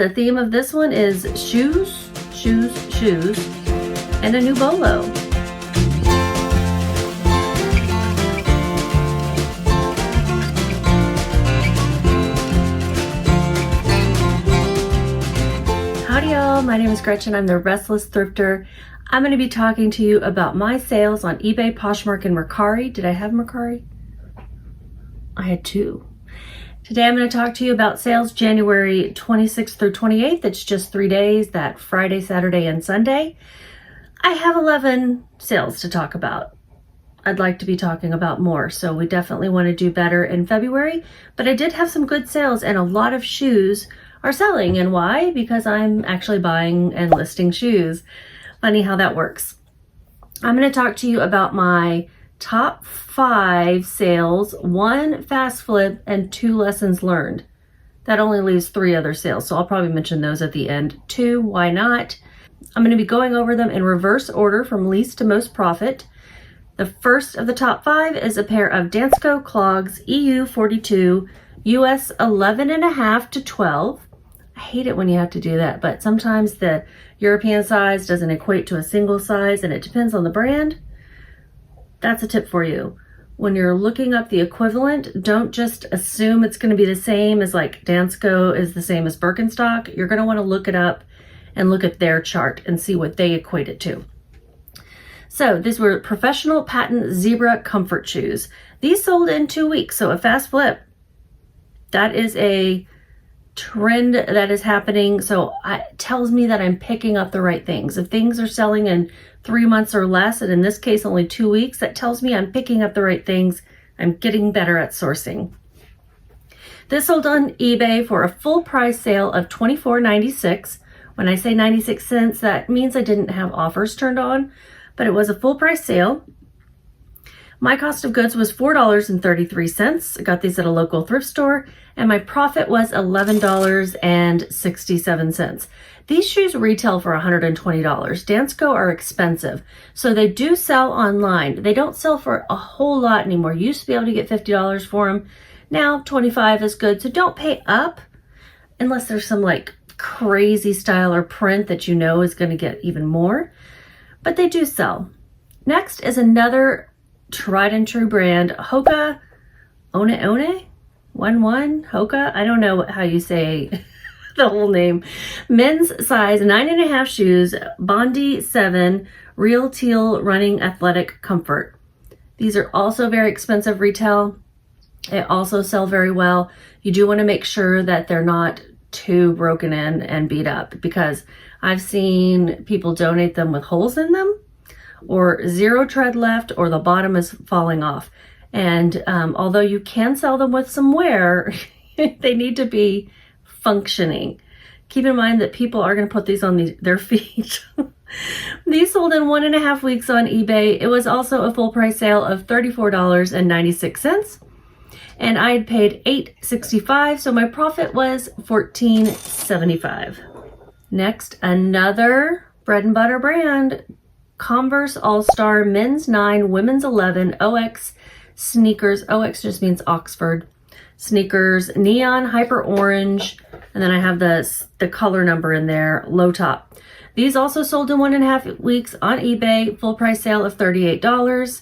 The theme of this one is shoes, shoes, shoes, and a new Bolo. Howdy y'all, my name is Gretchen. I'm the Restless Thrifter. I'm going to be talking to you about my sales on eBay, Poshmark, and Mercari. Did I have Mercari? I had two. Today I'm going to talk to you about sales January 26th through 28th. It's just 3 days, that Friday, Saturday, and Sunday. I have 11 sales to talk about. I'd like to be talking about more, so we definitely want to do better in February. But I did have some good sales, and a lot of shoes are selling. And why? Because I'm actually buying and listing shoes. Funny how that works. I'm going to talk to you about my top 5 sales, 1 fast flip, and 2 lessons learned. That only leaves 3 other sales, so I'll probably mention those at the end too. Why not? I'm going to be going over them in reverse order from least to most profit. The first of the top 5 is a pair of Dansko clogs, EU 42, US 11.5 to 12. I hate it when you have to do that, but sometimes the European size doesn't equate to a single size, and it depends on the brand. That's a tip for you. When you're looking up the equivalent, don't just assume it's going to be the same as like Dansko is the same as Birkenstock. You're going to want to look it up and look at their chart and see what they equate it to. So these were professional patent zebra comfort shoes. These sold in 2 weeks, so a fast flip. That is a trend that is happening, so it tells me that I'm picking up the right things. If things are selling in 3 months or less, and in this case only 2 weeks, that tells me I'm picking up the right things. I'm getting better at sourcing. This sold on eBay for a full price sale of $24.96. When I say 96 cents, that means I didn't have offers turned on, but it was a full price sale. My cost of goods was $4.33. I got these at a local thrift store, and my profit was $11.67. These shoes retail for $120. Dansko are expensive, so they do sell online. They don't sell for a whole lot anymore. You used to be able to get $50 for them. Now $25 is good, so don't pay up unless there's some like crazy style or print that you know is going to get even more, but they do sell. Next is another tried and true brand, Hoka, One, Hoka. I don't know how you say the whole name. Men's size 9.5 shoes, Bondi 7, real teal running athletic comfort. These are also very expensive retail. They also sell very well. You do want to make sure that they're not too broken in and beat up, because I've seen people donate them with holes in them, or 0 tread left, or the bottom is falling off. And although you can sell them with some wear, they need to be functioning. Keep in mind that people are going to put these on their feet. These sold in 1.5 weeks on eBay. It was also a full price sale of $34.96. And I had paid $8.65, so my profit was $14.75. Next, another bread and butter brand, Converse All-Star Men's 9, Women's 11, OX sneakers. OX just means Oxford. Sneakers, neon, hyper orange, and then I have the color number in there, low top. These also sold in 1.5 weeks on eBay, full price sale of $38.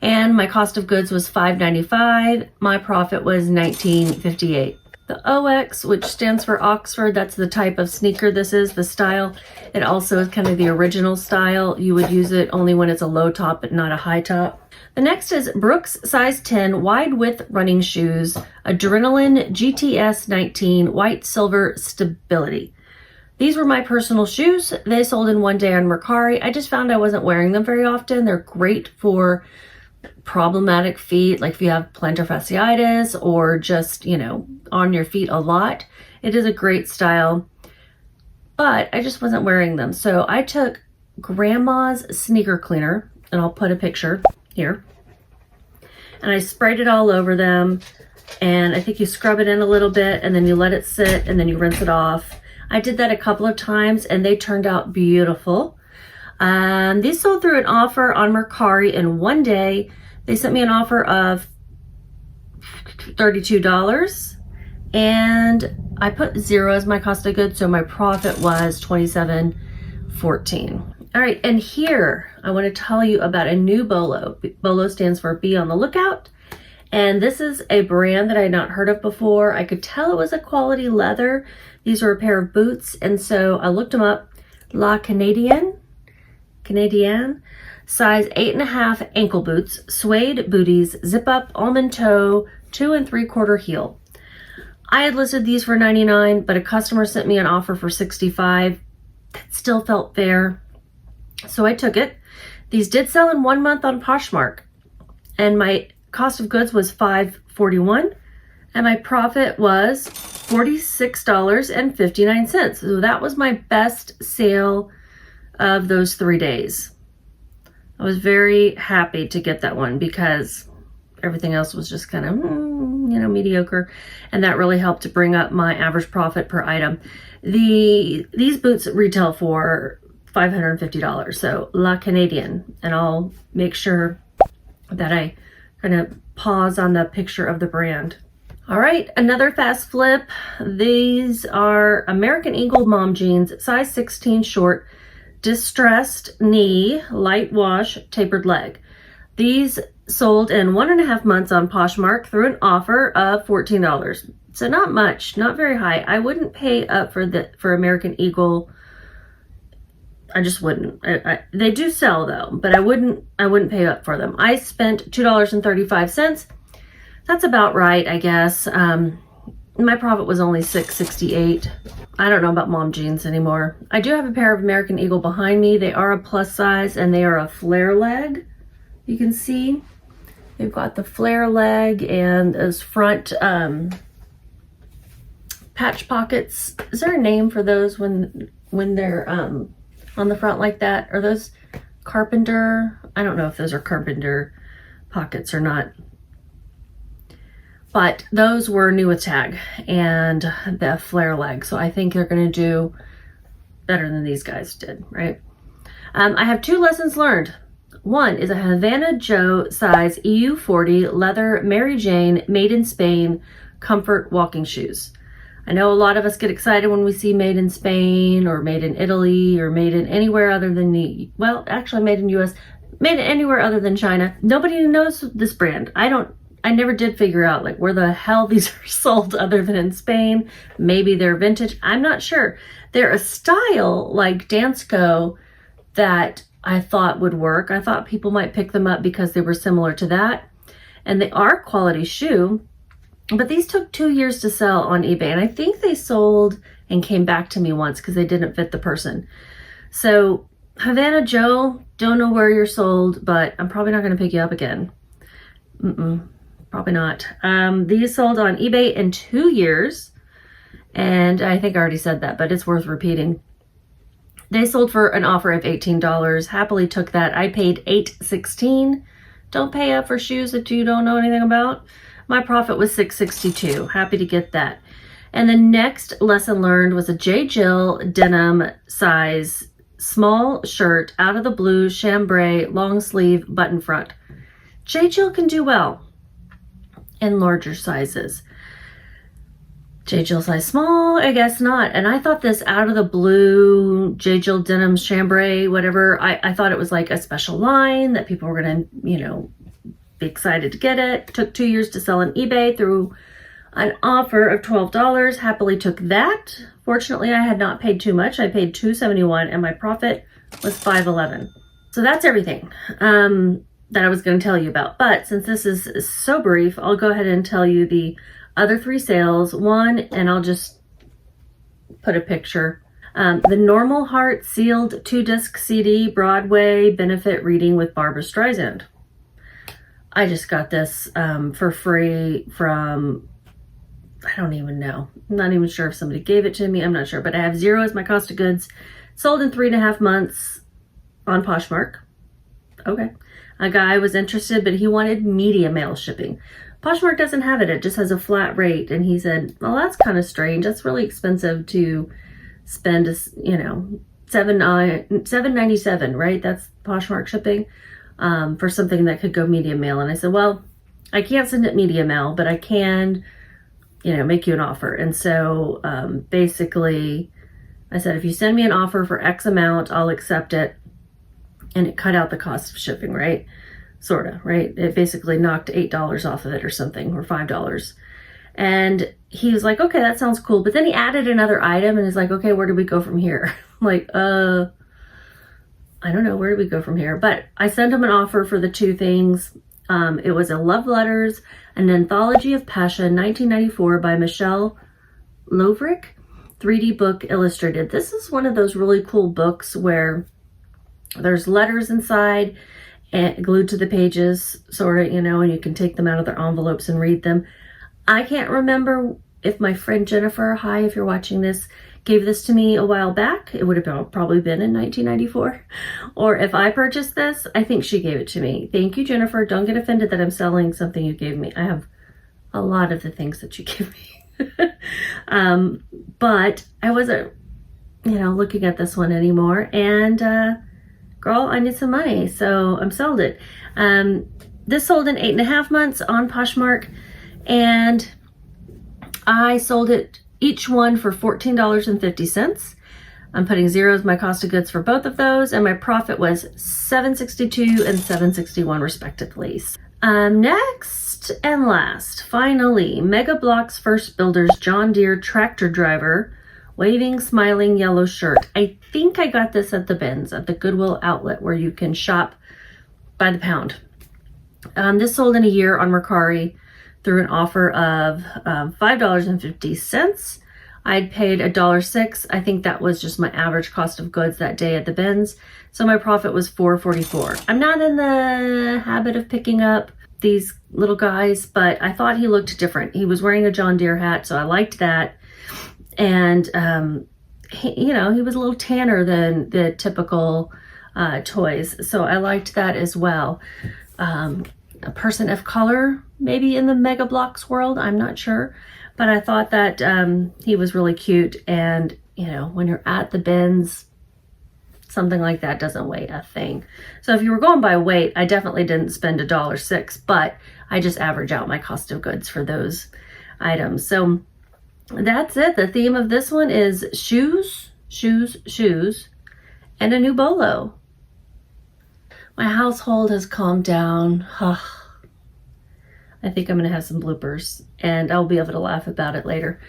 And my cost of goods was $5.95. My profit was $19.58. The OX, which stands for Oxford, that's the type of sneaker this is, the style. It also is kind of the original style. You would use it only when it's a low top, but not a high top. The next is Brooks size 10 wide width running shoes, Adrenaline GTS 19 white silver stability. These were my personal shoes. They sold in 1 day on Mercari. I just found I wasn't wearing them very often. They're great for problematic feet, like if you have plantar fasciitis or just, on your feet a lot. It is a great style, but I just wasn't wearing them. So I took grandma's sneaker cleaner, and I'll put a picture here, and I sprayed it all over them. And I think you scrub it in a little bit, and then you let it sit, and then you rinse it off. I did that a couple of times, and they turned out beautiful. These sold through an offer on Mercari in 1 day. They sent me an offer of $32, And I put 0 as my cost of goods, so my profit was $27.14. All right, and here I want to tell you about a new Bolo. Bolo stands for Be on the Lookout. And this is a brand that I had not heard of before. I could tell it was a quality leather. These were a pair of boots, and so I looked them up. La Canadienne, size 8.5 ankle boots, suede booties, zip up, almond toe, 2 3/4 heel. I had listed these for $99, but a customer sent me an offer for $65. That still felt fair, so I took it. These did sell in 1 month on Poshmark, and my cost of goods was $5.41, and my profit was $46.59. So that was my best sale of those 3 days. I was very happy to get that one because everything else was just kind of, mediocre. And that really helped to bring up my average profit per item. These boots retail for $550. So La Canadienne. And I'll make sure that I kind of pause on the picture of the brand. All right, another fast flip. These are American Eagle mom jeans, size 16 short, distressed knee, light wash, tapered leg. These sold in 1.5 months on Poshmark through an offer of $14. So not much, not very high. I wouldn't pay up for American Eagle. I just wouldn't. They do sell though, but I wouldn't pay up for them. I spent $2.35. That's about right, I guess. My profit was only $6.68. I don't know about mom jeans anymore. I do have a pair of American Eagle behind me. They are a plus size and they are a flare leg. You can see they've got the flare leg and those front patch pockets. Is there a name for those when they're on the front like that? Are those carpenter? I don't know if those are carpenter pockets or not. But those were new with tag and the flare leg. So I think they're going to do better than these guys did, right? I have 2 lessons learned. One is a Havana Joe size EU40 leather Mary Jane made in Spain comfort walking shoes. I know a lot of us get excited when we see made in Spain or made in Italy or made in anywhere other than actually made in US, made in anywhere other than China. Nobody knows this brand. I never did figure out like where the hell these are sold other than in Spain. Maybe they're vintage. I'm not sure. They're a style like Dansko that I thought would work. I thought people might pick them up because they were similar to that. And they are quality shoe, but these took 2 years to sell on eBay. And I think they sold and came back to me once because they didn't fit the person. So Havana Joe, don't know where you're sold, but I'm probably not going to pick you up again. Probably not. These sold on eBay in 2 years. And I think I already said that, but it's worth repeating. They sold for an offer of $18. Happily took that. I paid $8.16. Don't pay up for shoes that you don't know anything about. My profit was $6.62. Happy to get that. And the next lesson learned was a J. Jill denim size small shirt out of the blue chambray long sleeve button front. J. Jill can do well in larger sizes. J. Jill size small, I guess not. And I thought this out of the blue J. Jill denim chambray, whatever, I thought it was like a special line that people were going to, be excited to get it. Took 2 years to sell on eBay through an offer of $12. Happily took that. Fortunately, I had not paid too much. I paid $2.71 and my profit was $5.11. So that's everything that I was going to tell you about. But since this is so brief, I'll go ahead and tell you the other 3 sales. One, and I'll just put a picture. The Normal Heart sealed 2-disc CD Broadway benefit reading with Barbra Streisand. I just got this for free from, I don't even know. I'm not even sure if somebody gave it to me. I'm not sure, but I have 0 as my cost of goods. Sold in 3.5 months on Poshmark. Okay. A guy was interested, but he wanted media mail shipping. Poshmark doesn't have it. It just has a flat rate. And he said, well, that's kind of strange. That's really expensive to spend, $7.97, right? That's Poshmark shipping for something that could go media mail. And I said, well, I can't send it media mail, but I can make you an offer. And so basically I said, if you send me an offer for X amount, I'll accept it. And it cut out the cost of shipping, right? Sort of, right? It basically knocked $8 off of it or something, or $5. And he was like, okay, that sounds cool. But then he added another item and he's like, okay, where do we go from here? I'm like, I don't know, where do we go from here? But I sent him an offer for the two things. It was a Love Letters, an Anthology of Passion, 1994 by Michelle Lovrick, 3D book illustrated. This is one of those really cool books where there's letters inside and glued to the pages, sort of, and you can take them out of their envelopes and read them. I can't remember if my friend Jennifer, hi, if you're watching this, gave this to me a while back. It would have probably been in 1994. Or if I purchased this, I think she gave it to me. Thank you, Jennifer. Don't get offended that I'm selling something you gave me. I have a lot of the things that you give me. But I wasn't, looking at this one anymore. And, girl, I need some money, so I'm sold it. This sold in 8.5 months on Poshmark, and I sold it each one for $14.50. I'm putting zeros my cost of goods for both of those, and my profit was $7.62 and $7.61 respectively. Next and last, finally, Mega Block's First Builders John Deere tractor driver, waving, smiling yellow shirt. I think I got this at the bins at the Goodwill outlet where you can shop by the pound. This sold in a year on Mercari through an offer of $5.50. I'd paid $1.06. I think that was just my average cost of goods that day at the bins. So my profit was $4.44. I'm not in the habit of picking up these little guys, but I thought he looked different. He was wearing a John Deere hat, so I liked that. And, he was a little tanner than the typical toys. So I liked that as well. A person of color, maybe in the Mega Blocks world, I'm not sure. But I thought that he was really cute. And, when you're at the bins, something like that doesn't weigh a thing. So if you were going by weight, I definitely didn't spend $1.06, but I just average out my cost of goods for those items. So that's it. The theme of this one is shoes, shoes, shoes, and a new Bolo. My household has calmed down. I think I'm going to have some bloopers, and I'll be able to laugh about it later.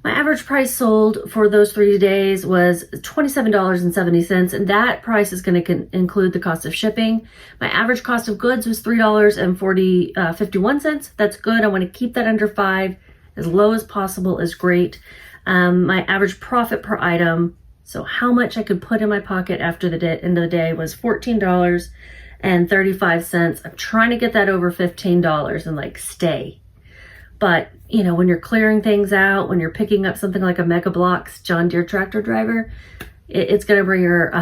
My average price sold for those 3 days was $27.70, and that price is going to include the cost of shipping. My average cost of goods was $3.51. That's good. I want to keep that under $5. As low as possible is great. My average profit per item, so how much I could put in my pocket after the end of the day, was $14.35. I'm trying to get that over $15 and stay. But, when you're clearing things out, when you're picking up something like a Mega Bloks John Deere tractor driver, it's going to bring your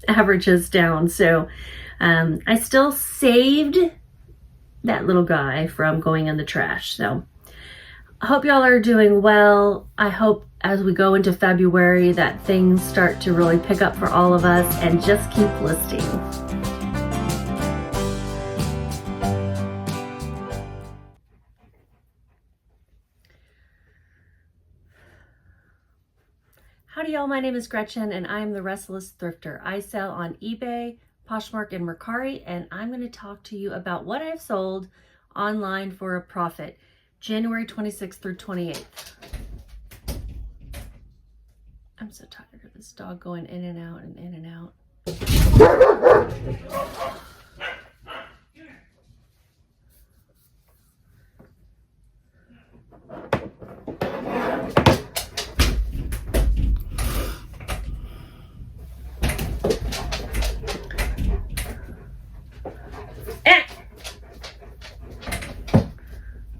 averages down. So I still saved that little guy from going in the trash. So I hope y'all are doing well. I hope as we go into February that things start to really pick up for all of us, and just keep listing. Howdy y'all, my name is Gretchen and I'm the Restless Thrifter. I sell on eBay, Poshmark, and Mercari, and I'm going to talk to you about what I've sold online for a profit, January 26th through 28th. I'm so tired of this dog going in and out and in and out.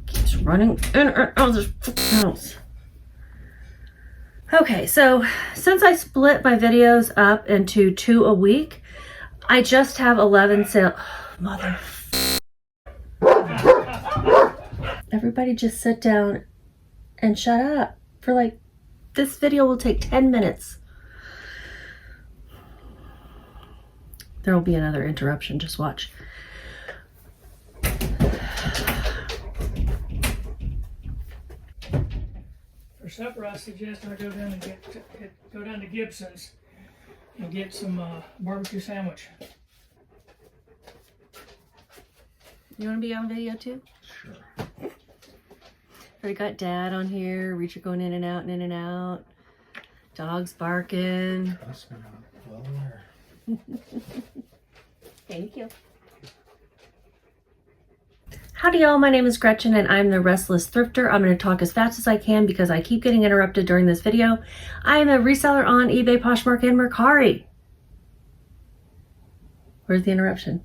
Keeps running in and out of this house. Okay, so since I split my videos up into 2 a week, I just have 11 sales. Mother. Everybody just sit down and shut up for this video will take 10 minutes. There will be another interruption, just watch. supper, I suggest I go down and go down to Gibson's and get some barbecue sandwich. You want to be on video too? Sure. Already got Dad on here. Reacher going in and out and in and out. Dogs barking. Trust me, I'm well aware. Thank you. Howdy y'all, my name is Gretchen and I'm the Restless Thrifter. I'm going to talk as fast as I can because I keep getting interrupted during this video. I am a reseller on eBay, Poshmark, and Mercari. Where's the interruption?